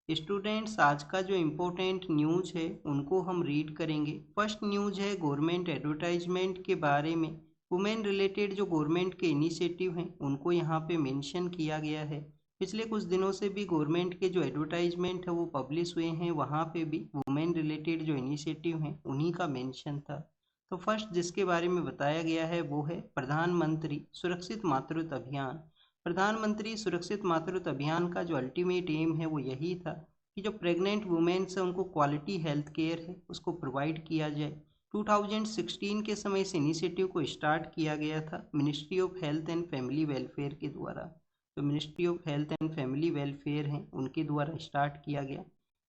Students, आज का जो इम्पोर्टेंट न्यूज़ है उनको हम रीड करेंगे। फर्स्ट न्यूज़ है गवर्नमेंट एडवर्टाइजमेंट के बारे में। वुमेन रिलेटेड जो गवर्नमेंट के इनिशिएटिव हैं उनको यहाँ पे मेंशन किया गया है। पिछले कुछ दिनों से भी गवर्नमेंट के जो एडवर्टाइजमेंट है वो पब्लिश हुए हैं, वहाँ पे भी वुमेन रिलेटेड जो इनिशिएटिव हैं उन्हीं का मेंशन था। तो फर्स्ट जिसके बारे में बताया गया है वो है प्रधानमंत्री सुरक्षित मातृत्व अभियान। प्रधानमंत्री सुरक्षित मातृत्व अभियान का जो अल्टीमेट एम है वो यही था कि जो प्रेग्नेंट वुमेन्स है उनको क्वालिटी हेल्थ केयर है उसको प्रोवाइड किया जाए। 2016 के समय इस इनिशिएटिव को स्टार्ट किया गया था ministry of health and family welfare के द्वारा। जो ministry of health and family welfare हैं उनके द्वारा स्टार्ट किया गया।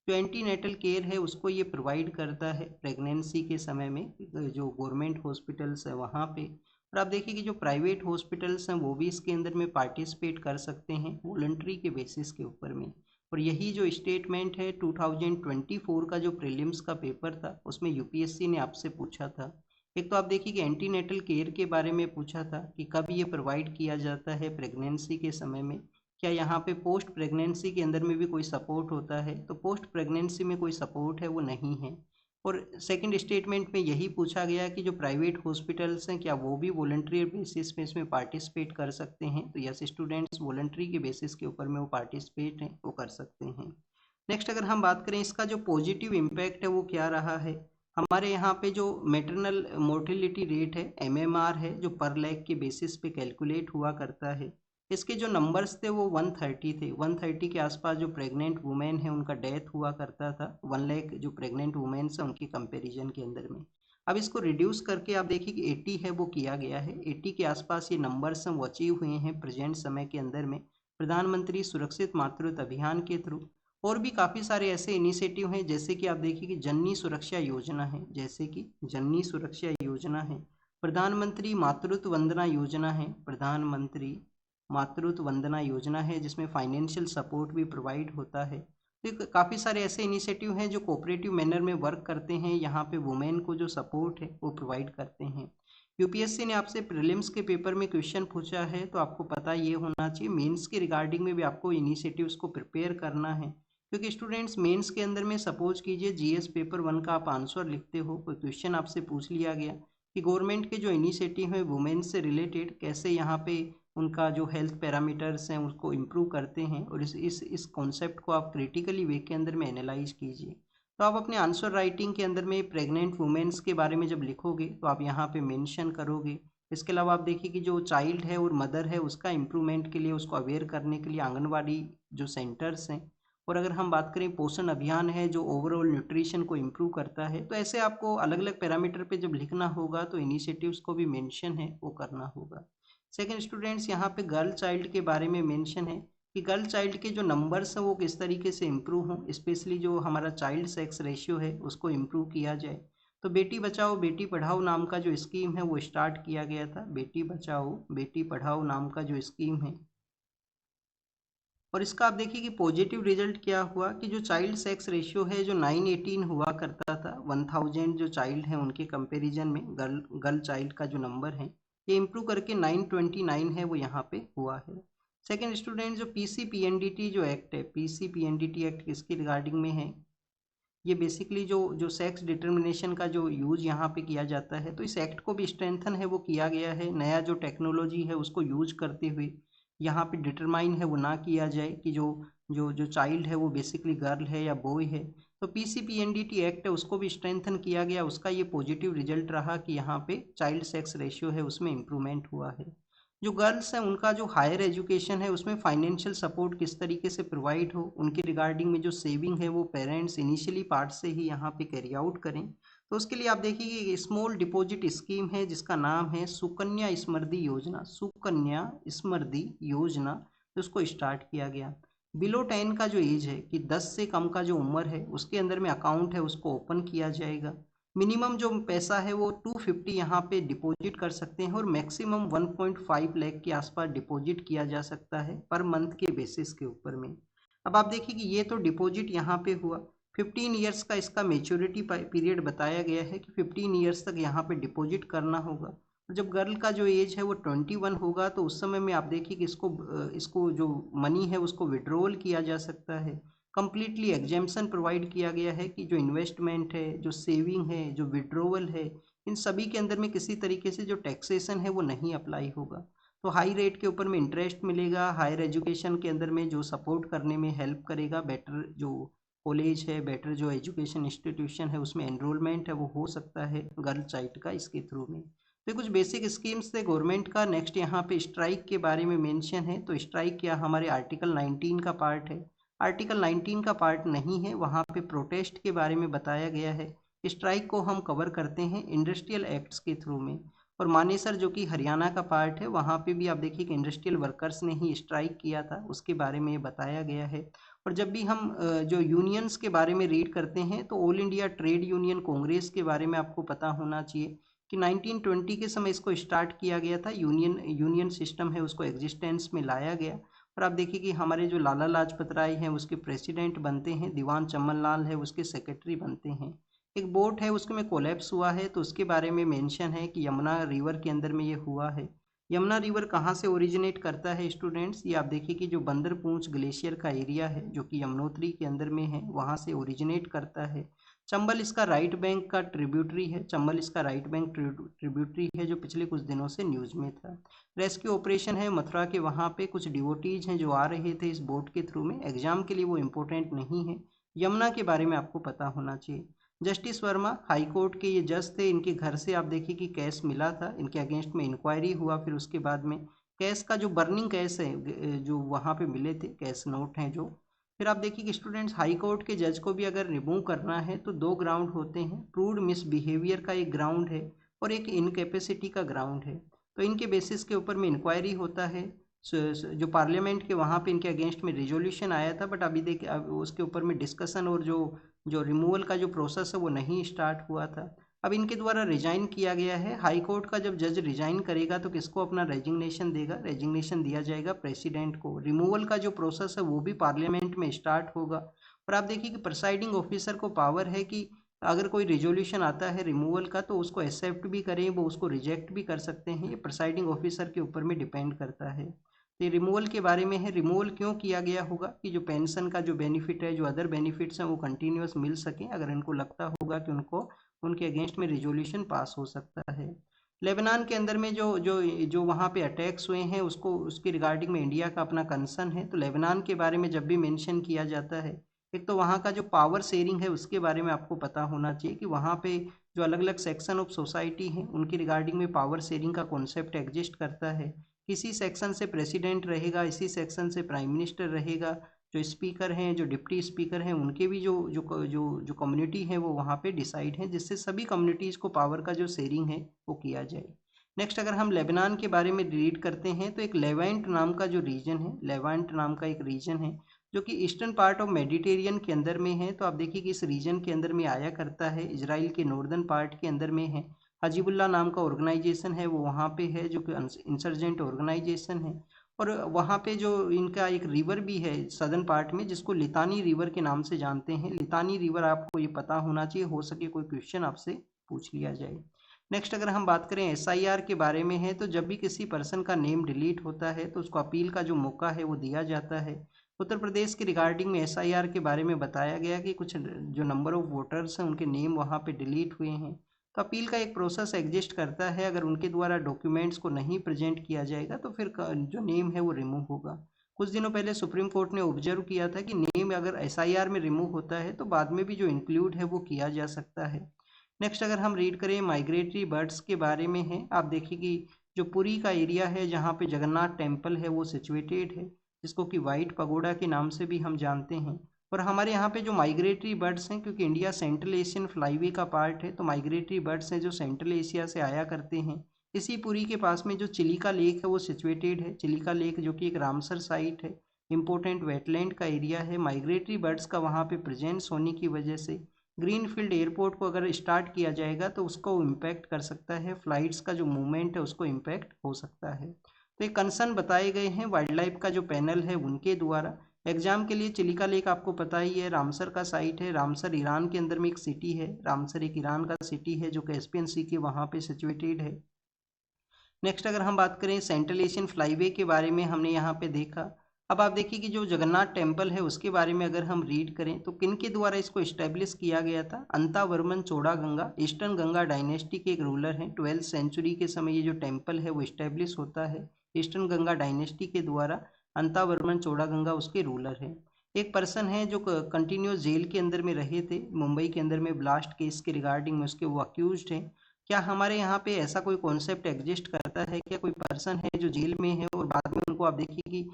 जो एंटीनेटल केयर है उसको ये प्रोवाइड करता है प्रेगनेंसी के समय में, जो गवर्नमेंट हॉस्पिटल्स है वहाँ पे। और आप देखिए कि जो प्राइवेट हॉस्पिटल्स हैं वो भी इसके अंदर में पार्टिसिपेट कर सकते हैं वॉलंटरी के बेसिस के ऊपर में। और यही जो स्टेटमेंट है 2024 का जो प्रीलिम्स का पेपर था उसमें यूपीएससी ने आपसे पूछा था। एक तो आप देखिए कि एंटीनेटल केयर के बारे में पूछा था कि कब ये प्रोवाइड किया जाता है प्रेगनेंसी के समय में, क्या यहाँ पे पोस्ट प्रेगनेंसी के अंदर में भी कोई सपोर्ट होता है, तो पोस्ट प्रेगनेंसी में कोई सपोर्ट है वो नहीं है। और सेकंड स्टेटमेंट में यही पूछा गया कि जो प्राइवेट हॉस्पिटल्स हैं क्या वो भी वॉलंटरी बेसिस पे इसमें पार्टिसिपेट कर सकते हैं, तो यस स्टूडेंट्स वॉलंटरी के बेसिस के ऊपर में वो पार्टिसिपेट हैं वो कर सकते हैं। नेक्स्ट अगर हम बात करें इसका जो पॉजिटिव इम्पैक्ट है वो क्या रहा है, हमारे यहाँ पे जो मेटरनल मोर्टिलिटी रेट है एमएमआर है जो पर लैख के बेसिस पे कैलकुलेट हुआ करता है, इसके जो नंबर्स थे वो 130 थे। 130 के आसपास जो प्रेग्नेंट वुमेन है उनका डेथ हुआ करता था 1 लाख जो प्रेग्नेंट वुमेन्स हैं उनकी कंपैरिजन के अंदर में। अब इसको रिड्यूस करके आप देखिए कि 80 है वो किया गया है। 80 के आसपास ये नंबर्स हैं वो अचीव हुए हैं प्रेजेंट समय के अंदर में प्रधानमंत्री सुरक्षित मातृत्व अभियान के थ्रू। और भी काफ़ी सारे ऐसे इनिशिएटिव हैं जैसे कि आप देखिए कि जननी सुरक्षा योजना है, जैसे कि जननी सुरक्षा योजना है, प्रधानमंत्री मातृत्व वंदना योजना है, प्रधानमंत्री मातृत्व वंदना योजना है जिसमें फाइनेंशियल सपोर्ट भी प्रोवाइड होता है। तो काफ़ी सारे ऐसे इनिशिएटिव हैं जो कोऑपरेटिव मैनर में वर्क करते हैं, यहाँ पे वुमेन को जो सपोर्ट है वो प्रोवाइड करते हैं। यूपीएससी ने आपसे प्रीलिम्स के पेपर में क्वेश्चन पूछा है तो आपको पता ये होना चाहिए मेंस के रिगार्डिंग में भी आपको इनिशिएटिव्स को प्रिपेयर करना है, क्योंकि स्टूडेंट्स मेंस के अंदर में सपोज कीजिए जीएस पेपर 1 का आप आंसर लिखते हो, कोई क्वेश्चन आपसे पूछ लिया गया कि गवर्नमेंट के जो इनिशिएटिव है वुमेन से रिलेटेड कैसे यहाँ पे उनका जो हेल्थ पैरामीटर्स हैं उसको इम्प्रूव करते हैं, और इस कॉन्सेप्ट को आप क्रिटिकली वे के अंदर में एनालाइज कीजिए। तो आप अपने आंसर राइटिंग के अंदर में प्रेग्नेंट वुमेन्स के बारे में जब लिखोगे तो आप यहाँ पे मेंशन करोगे। इसके अलावा आप देखिए कि जो चाइल्ड है और मदर है उसका इम्प्रूवमेंट के लिए उसको अवेयर करने के लिए आंगनवाड़ी जो सेंटर्स हैं, और अगर हम बात करें पोषण अभियान है जो ओवरऑल न्यूट्रिशन को इम्प्रूव करता है, तो ऐसे आपको अलग अलग पैरामीटर पे जब लिखना होगा तो इनिशिएटिव्स को भी मेंशन है वो करना होगा। सेकंड स्टूडेंट्स, यहाँ पे गर्ल चाइल्ड के बारे में मेंशन है कि गर्ल चाइल्ड के जो नंबर्स हैं वो किस तरीके से इम्प्रूव हों, स्पेशली जो हमारा चाइल्ड सेक्स रेशियो है उसको इम्प्रूव किया जाए। तो बेटी बचाओ बेटी पढ़ाओ नाम का जो स्कीम है वो स्टार्ट किया गया था, बेटी बचाओ बेटी पढ़ाओ नाम का जो स्कीम है। और इसका आप देखिए कि पॉजिटिव रिजल्ट क्या हुआ कि जो चाइल्ड सेक्स रेशियो है जो 918 हुआ करता था 1000 जो चाइल्ड हैं उनके कंपैरिजन में गर्ल चाइल्ड का जो नंबर है ये इम्प्रूव करके 929 है वो यहाँ पे हुआ है। सेकेंड स्टूडेंट, जो पीसीपीएनडीटी जो एक्ट है, पीसीपीएनडीटी एक्ट किसकी रिगार्डिंग में है, ये बेसिकली जो जो सेक्स डिटर्मिनेशन का जो यूज़ यहाँ पे किया जाता है, तो इस एक्ट को भी स्ट्रेंथन है वो किया गया है। नया जो टेक्नोलॉजी है उसको यूज करते हुए यहाँ पे डिटरमाइन है वो ना किया जाए कि जो जो जो चाइल्ड है वो बेसिकली गर्ल है या बॉय है। तो पीसीपीएनडीटी एक्ट है उसको भी स्ट्रेंथन किया गया, उसका ये पॉजिटिव रिजल्ट रहा कि यहाँ पे चाइल्ड सेक्स रेशियो है उसमें इम्प्रूवमेंट हुआ है। जो गर्ल्स हैं उनका जो हायर एजुकेशन है उसमें फाइनेंशियल सपोर्ट किस तरीके से प्रोवाइड हो, उनकी रिगार्डिंग में जो सेविंग है वो पेरेंट्स इनिशियली पार्ट से ही यहाँ पे कैरी आउट करें। तो उसके लिए आप देखिए कि स्मॉल डिपॉजिट स्कीम है जिसका नाम है सुकन्या समृद्धि योजना, सुकन्या समृद्धि योजना, तो उसको स्टार्ट किया गया। बिलो 10 का जो एज है कि 10 से कम का जो उम्र है उसके अंदर में अकाउंट है उसको ओपन किया जाएगा। मिनिमम जो पैसा है वो 250 यहाँ पे डिपॉजिट कर सकते हैं और मैक्सिमम 1.5 लाख के आसपास डिपॉजिट किया जा सकता है पर मंथ के बेसिस के ऊपर में। अब आप देखिए कि ये तो डिपॉजिट यहाँ पे हुआ, 15 ईयर्स का इसका मेच्योरिटी पीरियड बताया गया है कि 15 ईयर्स तक यहाँ पे डिपॉजिट करना होगा। और जब गर्ल का जो एज है वो 21 होगा तो उस समय में आप देखिए कि इसको जो मनी है उसको विड्रॉल किया जा सकता है। कम्प्लीटली एग्जेम्पशन प्रोवाइड किया गया है कि जो इन्वेस्टमेंट है, जो सेविंग है, जो विड्रोवल है, इन सभी के अंदर में किसी तरीके से जो टैक्सेशन है वो नहीं अप्लाई होगा। तो हाई रेट के ऊपर में इंटरेस्ट मिलेगा, हायर एजुकेशन के अंदर में जो सपोर्ट करने में हेल्प करेगा, बेटर जो कॉलेज है, बेटर जो एजुकेशन इंस्टीट्यूशन है उसमें एनरोलमेंट है वो हो सकता है गर्ल चाइल्ड का इसके थ्रू में। तो कुछ बेसिक स्कीम्स थे गवर्नमेंट का। नेक्स्ट यहाँ पे स्ट्राइक के बारे में मेंशन है। तो स्ट्राइक क्या हमारे आर्टिकल 19 का पार्ट है? आर्टिकल 19 का पार्ट नहीं है, वहाँ पे प्रोटेस्ट के बारे में बताया गया है। स्ट्राइक को हम कवर करते हैं इंडस्ट्रियल एक्ट्स के थ्रू में। और मानेसर जो कि हरियाणा का पार्ट है, वहाँ पे भी आप देखिए कि इंडस्ट्रियल वर्कर्स ने ही स्ट्राइक किया था, उसके बारे में बताया गया है। और जब भी हम जो यूनियंस के बारे में रीड करते हैं तो all India trade union Congress के बारे में आपको पता होना चाहिए कि 1920 के समय इसको स्टार्ट किया गया था। यूनियन सिस्टम है उसको एग्जिस्टेंस में लाया गया। और आप देखिए कि हमारे जो लाला लाजपत राय हैं उसके प्रेसिडेंट बनते हैं, दीवान चमन लाल है उसके सेक्रेटरी बनते हैं। एक बोट है उसके में कोलैप्स हुआ है, तो उसके बारे में मेंशन है कि यमुना रिवर के अंदर में ये हुआ है। यमुना रिवर कहाँ से ओरिजिनेट करता है स्टूडेंट्स? ये आप देखिए कि जो बंदरपूंछ ग्लेशियर का एरिया है जो कि यमुनोत्री के अंदर में है, वहाँ से ओरिजिनेट करता है। चंबल इसका राइट बैंक का ट्रिब्यूटरी है, चंबल इसका राइट बैंक ट्रिब्यूटरी है जो पिछले कुछ दिनों से न्यूज़ में था। रेस्क्यू ऑपरेशन है मथुरा के, वहाँ पे कुछ डिवोटीज हैं जो आ रहे थे इस बोट के थ्रू में। एग्जाम के लिए वो इम्पोर्टेंट नहीं है। यमुना के बारे में आपको पता होना चाहिए। जस्टिस वर्मा हाई कोर्ट के ये जज थे, इनके घर से आप देखिए कि कैश मिला था, इनके अगेंस्ट में इंक्वायरी हुआ, फिर उसके बाद में कैश का जो बर्निंग कैश है जो वहाँ पे मिले थे, कैश नोट हैं जो। फिर आप देखिए कि स्टूडेंट्स हाई कोर्ट के जज को भी अगर रिमूव करना है तो दो ग्राउंड होते हैं। प्रूव्ड मिसबिहेवियर का एक ग्राउंड है और एक इनकेपेसिटी का ग्राउंड है। तो इनके बेसिस के ऊपर में इंक्वायरी होता है। जो पार्लियामेंट के वहाँ पे इनके अगेंस्ट में रिजोल्यूशन आया था, बट अभी देखिए अब उसके ऊपर में डिस्कशन और जो जो रिमूवल का जो प्रोसेस है वो नहीं स्टार्ट हुआ था। अब इनके द्वारा रिजाइन किया गया है। हाई कोर्ट का जब जज रिजाइन करेगा तो किसको अपना रेजिग्नेशन देगा? रेजिग्नेशन दिया जाएगा प्रेसिडेंट को। रिमूवल का जो प्रोसेस है वो भी पार्लियामेंट में स्टार्ट होगा। और आप देखिए कि प्रिसाइडिंग ऑफिसर को पावर है कि अगर कोई रिजोल्यूशन आता है रिमूवल का तो उसको एक्सेप्ट भी करें, वो उसको रिजेक्ट भी कर सकते हैं। ये प्रिसाइडिंग ऑफिसर के ऊपर में डिपेंड करता है। तो ये रिमूवल के बारे में है। रिमूवल क्यों किया गया होगा? कि जो पेंशन का जो बेनिफिट है, जो अदर बेनिफिट्स हैं वो कंटिन्यूस मिल सके, अगर इनको लगता होगा कि उनको उनके अगेंस्ट में रिजोल्यूशन पास हो सकता है। लेबनान के अंदर में जो जो जो वहाँ पे अटैक्स हुए हैं उसको उसके रिगार्डिंग में इंडिया का अपना कंसर्न है। तो लेबनान के बारे में जब भी मेंशन किया जाता है, एक तो वहाँ का जो पावर शेयरिंग है उसके बारे में आपको पता होना चाहिए कि वहाँ पे जो अलग अलग सेक्शन ऑफ सोसाइटी हैं उनकी रिगार्डिंग में पावर शेयरिंग का कॉन्सेप्ट एग्जिस्ट करता है। किसी सेक्शन से प्रेसिडेंट रहेगा, इसी सेक्शन से प्राइम मिनिस्टर रहेगा, जो स्पीकर हैं, जो डिप्टी स्पीकर हैं, उनके भी जो जो जो जो कम्युनिटी है वो वहाँ पे डिसाइड है, जिससे सभी कम्युनिटीज़ को पावर का जो शेयरिंग है वो किया जाए। नेक्स्ट अगर हम लेबनान के बारे में रीड करते हैं तो एक लेवेंट नाम का जो रीजन है, लेवेंट नाम का एक रीजन है जो कि ईस्टर्न पार्ट ऑफ मेडिटेरियन के अंदर में है। तो आप देखिए कि इस रीजन के अंदर में आया करता है, इजराइल के नॉर्दर्न पार्ट के अंदर में है। हजीबुल्ला नाम का ऑर्गेनाइजेशन है वो वहाँ पे है, जो कि इंसर्जेंट ऑर्गेनाइजेशन है। और वहाँ पे जो इनका एक रिवर भी है सदर्न पार्ट में जिसको लितानी रिवर के नाम से जानते हैं। लितानी रिवर आपको ये पता होना चाहिए, हो सके कोई क्वेश्चन आपसे पूछ लिया जाए। नेक्स्ट अगर हम बात करें एसआईआर के बारे में है, तो जब भी किसी पर्सन का नेम डिलीट होता है तो उसको अपील का जो मौका है वो दिया जाता है। उत्तर प्रदेश के रिगार्डिंग में एसआईआर के बारे में बताया गया कि कुछ जो नंबर ऑफ वोटर्स हैं उनके नेम वहाँ पे डिलीट हुए हैं। तो अपील का एक प्रोसेस एग्जिस्ट करता है, अगर उनके द्वारा डॉक्यूमेंट्स को नहीं प्रेजेंट किया जाएगा तो फिर जो नेम है वो रिमूव होगा। कुछ दिनों पहले सुप्रीम कोर्ट ने ऑब्जर्व किया था कि नेम अगर एसआईआर में रिमूव होता है तो बाद में भी जो इंक्लूड है वो किया जा सकता है। नेक्स्ट अगर हम रीड करें माइग्रेटरी बर्ड्स के बारे में है, आप देखिए कि जो पुरी का एरिया है जहाँ पे जगन्नाथ टेम्पल है वो सिचुएटेड है, जिसको कि वाइट पगोडा के नाम से भी हम जानते हैं। और हमारे यहाँ पे जो माइग्रेटरी बर्ड्स हैं, क्योंकि इंडिया सेंट्रल एशियन फ्लाईवे का पार्ट है, तो माइग्रेटरी बर्ड्स हैं जो सेंट्रल एशिया से आया करते हैं। इसी पुरी के पास में जो चिलिका लेक है वो सिचुएटेड है। चिलिका लेक जो कि एक रामसर साइट है, इंपॉर्टेंट वेटलैंड का एरिया है। माइग्रेटरी बर्ड्स का वहाँ पे प्रेजेंस होने की वजह से ग्रीनफील्ड एयरपोर्ट को अगर स्टार्ट किया जाएगा तो उसको इम्पैक्ट कर सकता है, फ्लाइट्स का जो मूवमेंट है उसको इम्पैक्ट हो सकता है। तो एक कंसर्न बताए गए हैं वाइल्ड लाइफ का जो पैनल है उनके द्वारा। एग्जाम के लिए चिलिका लेक आपको पता ही है रामसर का साइट है। रामसर ईरान के अंदर में एक सिटी है, रामसर एक ईरान का सिटी है जो कैस्पियन सी के वहाँ पे सिचुएटेड है। नेक्स्ट अगर हम बात करें सेंट्रल एशियन फ्लाईवे के बारे में, हमने यहाँ पे देखा अब आप देखिए कि जो जगन्नाथ टेम्पल है उसके बारे में अगर हम रीड करें तो किन के द्वारा इसको इस्टेब्लिश किया गया था। अंतावर्मन चोड़ागंगा ईस्टर्न गंगा डायनेस्टी के एक रूलर हैं। 12th सेंचुरी के समय ये जो टेम्पल है वो इस्टेब्लिश होता है ईस्टर्न गंगा डायनेस्टी के द्वारा। अंतावर्मन चोड़ागंगा उसके रूलर हैं। एक पर्सन है जो कंटिन्यूस जेल के अंदर में रहे थे मुंबई के अंदर में ब्लास्ट केस के रिगार्डिंग में, उसके वो अक्यूज्ड हैं। क्या हमारे यहाँ पे ऐसा कोई कॉन्सेप्ट एग्जिस्ट करता है, क्या कोई पर्सन है जो जेल में है और बाद में उनको आप देखिए कि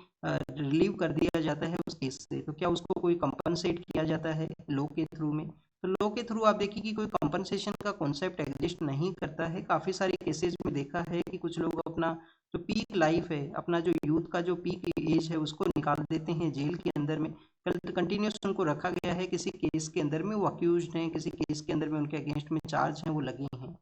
रिलीव कर दिया जाता है उस केस से, तो क्या उसको कोई कंपनसेट किया जाता है लॉ के थ्रू में। तो लॉ के थ्रू आप देखिए कि कोई कंपनसेशन का कॉन्सेप्ट एग्जिस्ट नहीं करता है। काफ़ी सारे केसेस में देखा है कि कुछ लोग अपना जो पीक लाइफ है, अपना जो यूथ का जो पीक एज है उसको निकाल देते हैं जेल के अंदर में। कंटिन्यूस उनको रखा गया है किसी केस के अंदर में, वो अक्यूज हैं, किसी केस के अंदर में उनके अगेंस्ट में चार्ज हैं वो लगे हैं।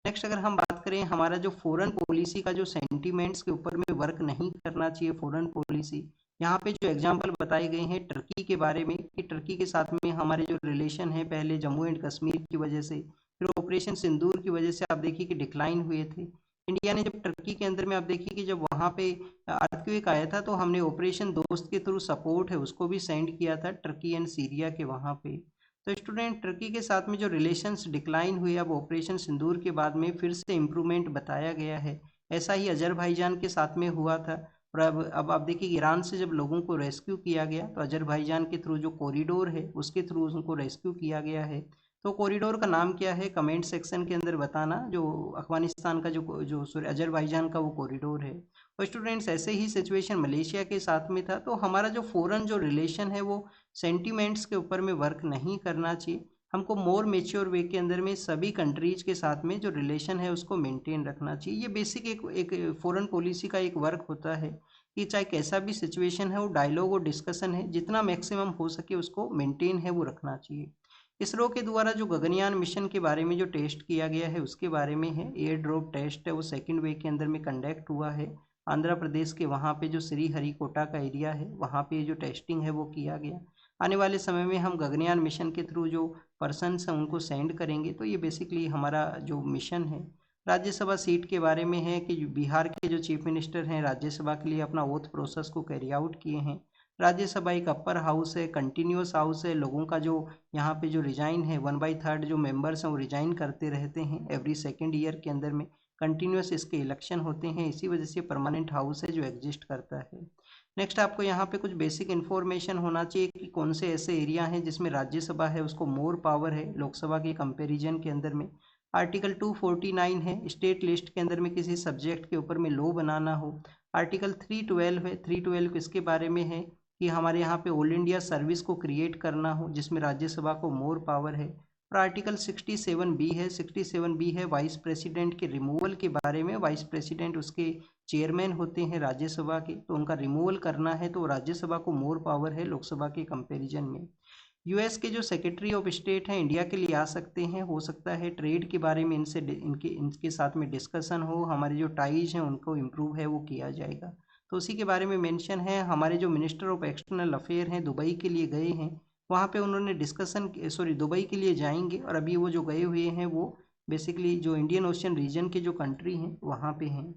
नेक्स्ट अगर हम बात करें हमारा जो फॉरेन पॉलिसी का जो सेंटीमेंट्स के ऊपर में वर्क नहीं करना चाहिए फॉरेन पॉलिसी, यहाँ पे जो एग्जांपल बताए गए हैं टर्की के बारे में कि टर्की के साथ में हमारे जो रिलेशन है पहले जम्मू एंड कश्मीर की वजह से, फिर ऑपरेशन सिंदूर की वजह से आप देखिए कि डिक्लाइन हुए थे। इंडिया ने जब टर्की के अंदर में आप देखिए कि जब वहाँ पे अर्थक्वेक आया था तो हमने ऑपरेशन दोस्त के थ्रू सपोर्ट है उसको भी सेंड किया था टर्की एंड सीरिया के वहाँ पे। तो स्टूडेंट टर्की के साथ में जो रिलेशंस डिक्लाइन हुए अब ऑपरेशन सिंदूर के बाद में फिर से इम्प्रूवमेंट बताया गया है। ऐसा ही अजरबैजान के साथ में हुआ था। और अब आप देखिए ईरान से जब लोगों को रेस्क्यू किया गया तो अजरबैजान के थ्रू जो कॉरिडोर है उसके थ्रू उनको रेस्क्यू किया गया है। तो कॉरिडोर का नाम क्या है कमेंट सेक्शन के अंदर बताना। जो अफगानिस्तान का जो सॉरी अजरबैजान का वो कॉरिडोर है। और स्टूडेंट्स ऐसे ही सिचुएशन मलेशिया के साथ में था। तो हमारा जो फॉरेन जो रिलेशन है वो सेंटीमेंट्स के ऊपर में वर्क नहीं करना चाहिए। हमको मोर मेच्योर वे के अंदर में सभी कंट्रीज के साथ में जो रिलेशन है उसको मेंटेन रखना चाहिए। ये बेसिक एक फॉरेन पॉलिसी का एक वर्क होता है कि चाहे कैसा भी सिचुएशन है वो डायलॉग और डिस्कशन है जितना मैक्सिमम हो सके उसको मेंटेन है वो रखना चाहिए। इसरो के द्वारा जो गगनयान मिशन के बारे में जो टेस्ट किया गया है उसके बारे में है। एयर ड्रॉप टेस्ट है वो सेकेंड वे के अंदर में कंडक्ट हुआ है। आंध्र प्रदेश के वहाँ पे जो श्री हरिकोटा का एरिया है वहाँ पे जो टेस्टिंग है वो किया गया। आने वाले समय में हम गगनयान मिशन के थ्रू जो पर्सन्स हैं उनको सेंड करेंगे। तो ये बेसिकली हमारा जो मिशन है। राज्यसभा सीट के बारे में है कि बिहार के जो चीफ मिनिस्टर हैं राज्यसभा के लिए अपना ओथ प्रोसेस को कैरी आउट किए हैं। राज्यसभा एक अपर हाउस है, कंटिन्यूस हाउस है। लोगों का जो यहाँ पे जो रिजाइन है 1/3 जो मेंबर्स हैं वो रिजाइन करते रहते हैं एवरी सेकेंड ईयर के अंदर में। कंटिन्यूस इसके इलेक्शन होते हैं, इसी वजह से परमानेंट हाउस है जो एग्जिस्ट करता है। नेक्स्ट आपको यहाँ पे कुछ बेसिक इन्फॉर्मेशन होना चाहिए कि कौन से ऐसे एरिया हैं जिसमें राज्यसभा है उसको मोर पावर है लोकसभा के कंपैरिजन के अंदर में। आर्टिकल 249 है स्टेट लिस्ट के अंदर में किसी सब्जेक्ट के ऊपर में लॉ बनाना हो। आर्टिकल 312 है, 312 इसके बारे में है कि हमारे यहाँ पे ऑल इंडिया सर्विस को क्रिएट करना हो जिसमें राज्यसभा को मोर पावर है। और आर्टिकल 67 बी है, 67 बी है वाइस प्रेसिडेंट के रिमूवल के बारे में। वाइस प्रेसिडेंट उसके चेयरमैन होते हैं राज्यसभा के, तो उनका रिमूवल करना है तो राज्यसभा को मोर पावर है लोकसभा के कंपैरिजन में। यूएस के जो सेक्रेटरी ऑफ स्टेट हैं इंडिया के लिए आ सकते हैं, हो सकता है ट्रेड के बारे में इनके साथ में डिस्कशन हो, हमारे जो टाइज हैं उनको इम्प्रूव है वो किया जाएगा। तो उसी के बारे में मेंशन है। हमारे जो मिनिस्टर ऑफ एक्सटर्नल अफेयर हैं दुबई के लिए गए हैं, वहाँ पे उन्होंने डिस्कशन दुबई के लिए जाएंगे और अभी वो जो गए हुए हैं वो बेसिकली जो इंडियन ओशन रीजन के जो कंट्री हैं वहाँ पे हैं।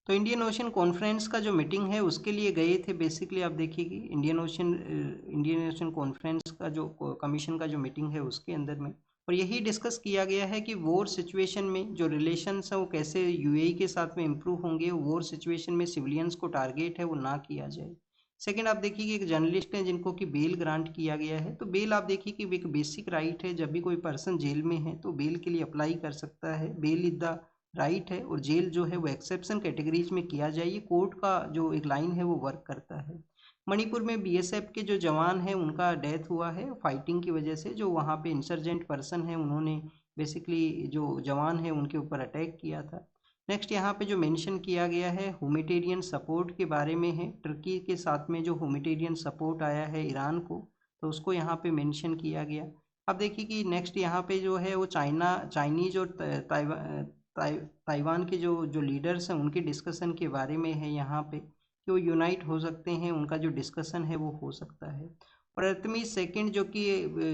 तो इंडियन ओशन कॉन्फ्रेंस का जो मीटिंग है उसके लिए गए थे। बेसिकली आप देखिए कि इंडियन ओशन कॉन्फ्रेंस का जो कमीशन का जो मीटिंग है उसके अंदर में, और यही डिस्कस किया गया है कि वॉर सिचुएशन में जो रिलेशंस हैं वो कैसे यूएई के साथ में इम्प्रूव होंगे। वॉर सिचुएशन में सिविलियंस को टारगेट है वो ना किया जाए। सेकंड आप देखिए कि एक जर्नलिस्ट हैं जिनको कि बेल ग्रांट किया गया है। तो बेल आप देखिए कि एक बेसिक राइट है, जब भी कोई पर्सन जेल में है तो बेल के लिए अप्लाई कर सकता है। बेल इज द राइट है और जेल जो है वो एक्सेप्शन कैटेगरीज में किया जाए, ये कोर्ट का जो एक लाइन है वो वर्क करता है। मणिपुर में बीएसएफ के जो जवान हैं उनका डेथ हुआ है फाइटिंग की वजह से। जो वहाँ पे इंसर्जेंट पर्सन है उन्होंने बेसिकली जो जवान है उनके ऊपर अटैक किया था। नेक्स्ट यहाँ पे जो मेंशन किया गया है ह्यूमैनिटेरियन सपोर्ट के बारे में है। तुर्की के साथ में जो ह्यूमैनिटेरियन सपोर्ट आया है ईरान को, तो उसको यहाँ पे मेंशन किया गया। अब देखिए कि नेक्स्ट यहाँ पे जो है वो चाइनीज और ताइवान के जो जो लीडर्स हैं उनके डिस्कशन के बारे में है यहाँ पे कि वो यूनाइट हो सकते हैं, उनका जो डिस्कशन है वो हो सकता है। और अर्थमीज सेकंड जो कि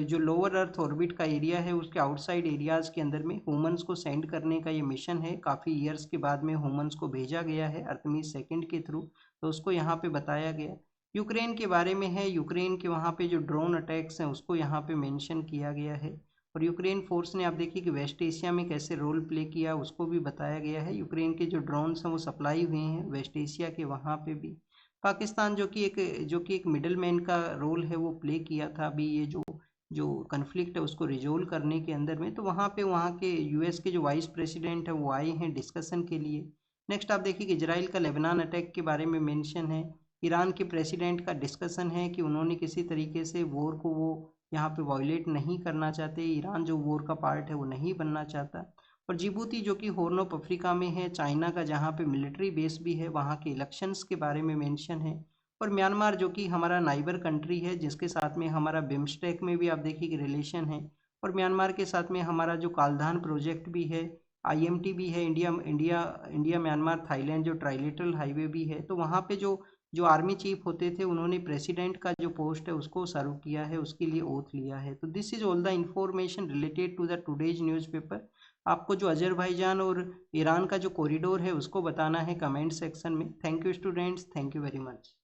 जो लोअर अर्थ ऑर्बिट का एरिया है उसके आउटसाइड एरियाज़ के अंदर में ह्यूमंस को सेंड करने का ये मिशन है। काफ़ी ईयर्स के बाद में ह्यूमंस को भेजा गया है अर्थमीज सेकंड के थ्रू, तो उसको यहाँ पे बताया गया। यूक्रेन के बारे में है, यूक्रेन के वहाँ पे जो ड्रोन अटैक्स हैं उसको यहाँ पे मेंशन किया गया है। और यूक्रेन फोर्स ने आप देखिए कि वेस्ट एशिया में कैसे रोल प्ले किया उसको भी बताया गया है। यूक्रेन के जो ड्रोन्स हैं वो सप्लाई हुए हैं वेस्ट एशिया के वहाँ पे भी। पाकिस्तान जो कि एक मिडल मैन का रोल है वो प्ले किया था अभी ये जो जो कन्फ्लिक्ट है उसको रिजोल्व करने के अंदर में। तो वहाँ पे वहाँ के यूएस के जो वाइस प्रेसिडेंट है वो आए हैं डिस्कशन के लिए। नेक्स्ट आप देखिए कि इजराइल का लेबनान अटैक के बारे में मेंशन है। ईरान के प्रेसिडेंट का डिस्कशन है कि उन्होंने किसी तरीके से वॉर को वो यहाँ पे वायलेट नहीं करना चाहते, ईरान जो वॉर का पार्ट है वो नहीं बनना चाहता। और जिबूती जो कि हॉर्न ऑफ अफ्रीका में है, चाइना का जहाँ पे मिलिट्री बेस भी है, वहाँ के इलेक्शंस के बारे में मेंशन है। और म्यांमार जो कि हमारा नाइबर कंट्री है जिसके साथ में हमारा बिम्स्टेक में भी आप देखिए कि रिलेशन है। और म्यांमार के साथ में हमारा जो कालधान प्रोजेक्ट भी है, आईएमटी भी है, India India India Myanmar Thailand जो ट्राइलेटरल हाईवे भी है। तो वहाँ पे जो जो आर्मी चीफ होते थे उन्होंने प्रेसिडेंट का जो पोस्ट है उसको सर्व किया है, उसके लिए ओथ लिया है। तो this is all the information related to the today's newspaper. आपको जो अजरबैजान और ईरान का जो कॉरिडोर है उसको बताना है कमेंट सेक्शन में। Thank you students, thank you very much.